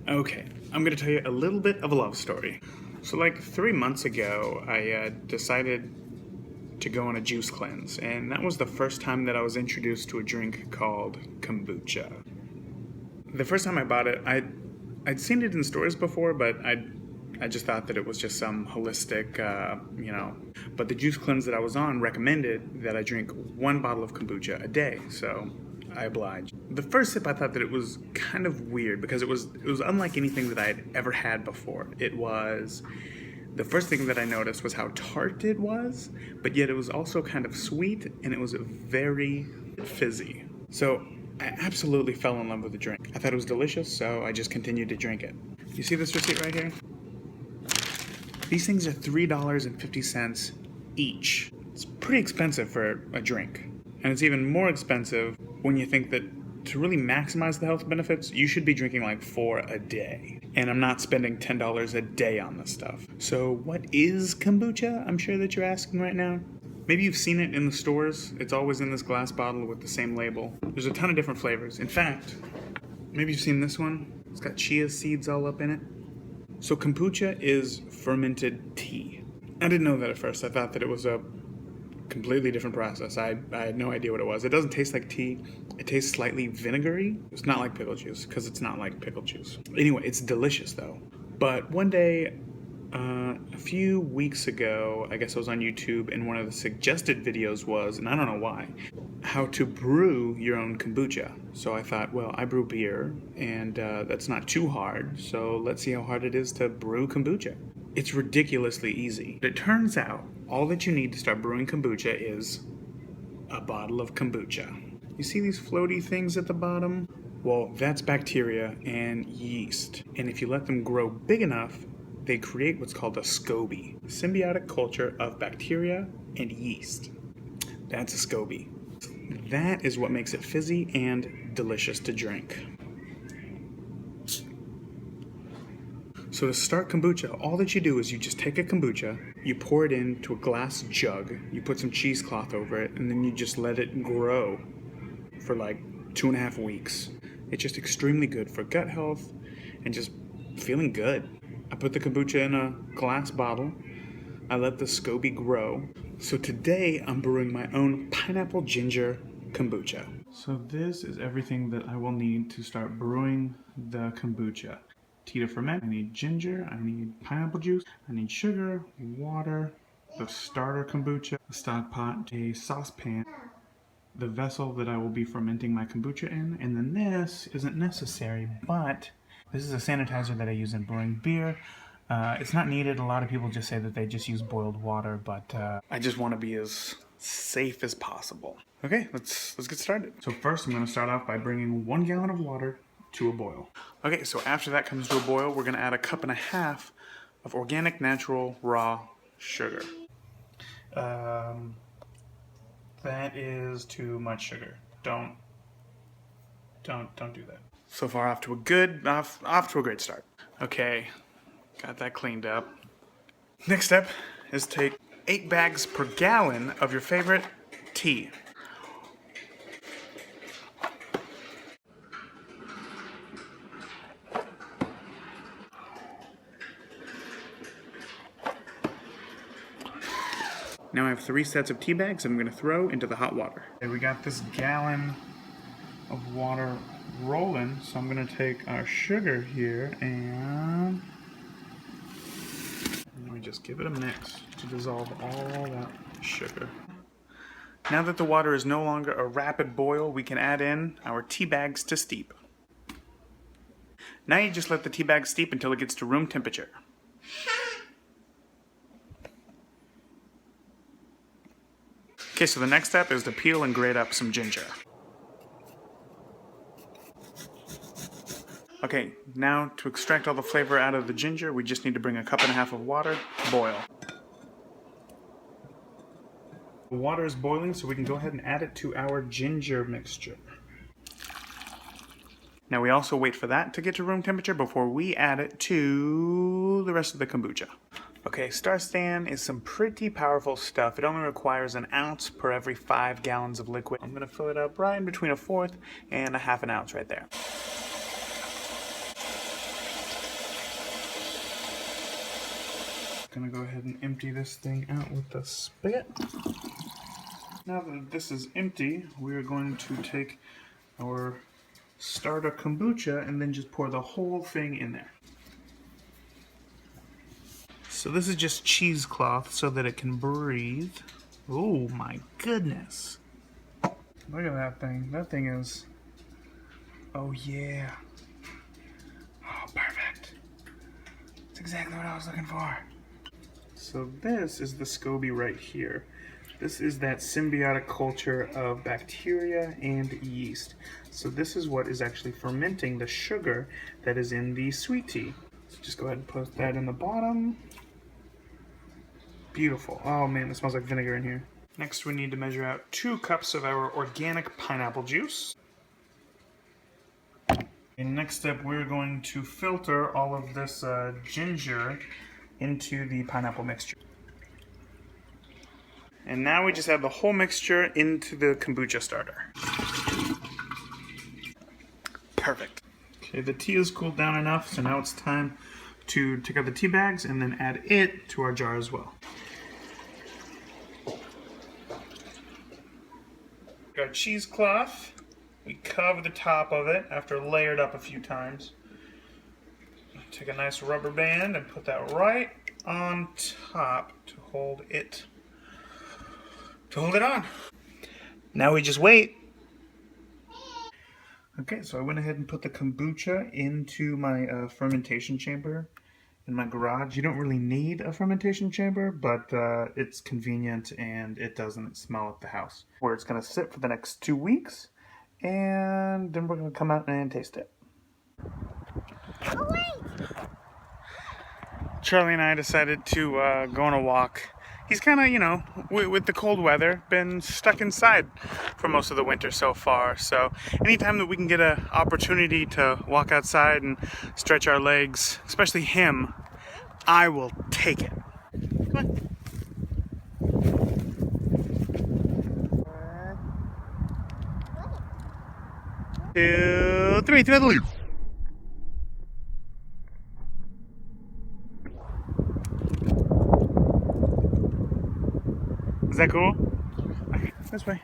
Okay, I'm gonna tell you a little bit of a love story. So like 3 months ago, I decided to go on a juice cleanse, and that was the first time that I was introduced to a drink called kombucha. The first time I bought it, I'd seen it in stores before, but I just thought that it was just some holistic, But the juice cleanse that I was on recommended that I drink 1 bottle of kombucha a day, so I obliged. The first sip, I thought that it was kind of weird because it was unlike anything that I had ever had before. The first thing that I noticed was how tart it was, but yet it was also kind of sweet, and it was very fizzy. So I absolutely fell in love with the drink. I thought it was delicious, so I just continued to drink it. You see this receipt right here? These things are $3.50 each. It's pretty expensive for a drink. And it's even more expensive when you think that to really maximize the health benefits, you should be drinking like 4 a day. And I'm not spending $10 a day on this stuff. So what is kombucha? I'm sure that you're asking right now. Maybe you've seen it in the stores. It's always in this glass bottle with the same label. There's a ton of different flavors. In fact, maybe you've seen this one. It's got chia seeds all up in it. So kombucha is fermented tea. I didn't know that at first. I thought that it was a completely different process. I had no idea what it was. It doesn't taste like tea. It tastes slightly vinegary. It's not like pickle juice, because it's not like pickle juice. Anyway, it's delicious though. But one day, a few weeks ago, I guess I was on YouTube, and one of the suggested videos was, and I don't know why, how to brew your own kombucha. So I thought, well, I brew beer, and that's not too hard, so let's see how hard it is to brew kombucha. It's ridiculously easy. It turns out all that you need to start brewing kombucha is a bottle of kombucha. You see these floaty things at the bottom? Well, that's bacteria and yeast. And if you let them grow big enough, they create what's called a SCOBY, symbiotic culture of bacteria and yeast. That's a SCOBY. That is what makes it fizzy and delicious to drink. So to start kombucha, all that you do is you just take a kombucha, you pour it into a glass jug, you put some cheesecloth over it, and then you just let it grow for like 2.5 weeks. It's just extremely good for gut health and just feeling good. I put the kombucha in a glass bottle. I let the SCOBY grow. So today I'm brewing my own pineapple ginger kombucha. So this is everything that I will need to start brewing the kombucha. Tea to ferment, I need ginger, I need pineapple juice, I need sugar, water, the starter kombucha, a stock pot, a saucepan, the vessel that I will be fermenting my kombucha in, and then this isn't necessary, but this is a sanitizer that I use in brewing beer. It's not needed. A lot of people just say that they just use boiled water, but I just want to be as safe as possible. Okay, let's get started. So first I'm going to start off by bringing 1 gallon of water to a boil. Okay, so after that comes to a boil, we're going to add 1.5 cups of organic, natural, raw sugar. That is too much sugar. Don't do that. So far off to a great start. Okay, got that cleaned up. Next step is take 8 bags per gallon of your favorite tea. Now I have 3 sets of tea bags I'm going to throw into the hot water. Okay, we got this gallon of water rolling, so I'm going to take our sugar here and let me just give it a mix to dissolve all that sugar. Now that the water is no longer a rapid boil, we can add in our tea bags to steep. Now you just let the tea bag steep until it gets to room temperature. Okay, so the next step is to peel and grate up some ginger. Okay, now to extract all the flavor out of the ginger, we just need to bring 1.5 cups of water, boil. The water is boiling, so we can go ahead and add it to our ginger mixture. Now we also wait for that to get to room temperature before we add it to the rest of the kombucha. Okay, Star Stan is some pretty powerful stuff. It only requires 1 ounce per every 5 gallons of liquid. I'm going to fill it up right in between 1/4 and 1/2 ounce right there. gonna go ahead and empty this thing out with the spigot. Now that this is empty, we're going to take our starter kombucha and then just pour the whole thing in there. So this is just cheesecloth so that it can breathe. Oh my goodness. Look at that thing. That thing is... Oh yeah. Oh, perfect. That's exactly what I was looking for. So this is the SCOBY right here. This is that symbiotic culture of bacteria and yeast. So this is what is actually fermenting the sugar that is in the sweet tea. So just go ahead and put that in the bottom. Beautiful. Oh man, it smells like vinegar in here. Next we need to measure out 2 cups of our organic pineapple juice. And next up we're going to filter all of this ginger into the pineapple mixture. And now we just add the whole mixture into the kombucha starter. Perfect. Okay, the tea is cooled down enough, so now it's time to take out the tea bags and then add it to our jar as well. Our cheesecloth, we cover the top of it after layered up a few times. Take a nice rubber band and put that right on top to hold it on. Now we just wait. Okay, so I went ahead and put the kombucha into my fermentation chamber in my garage. You don't really need a fermentation chamber, but it's convenient and it doesn't smell at the house. Where it's going to sit for the next 2 weeks, and then we're going to come out and taste it. Oh, wait. Charlie and I decided to go on a walk. He's kind of, you know, with the cold weather, been stuck inside for most of the winter so far. So anytime that we can get an opportunity to walk outside and stretch our legs, especially him, I will take it. Come on. 1, 2, 3, through the loop. Is that cool? Okay, this way.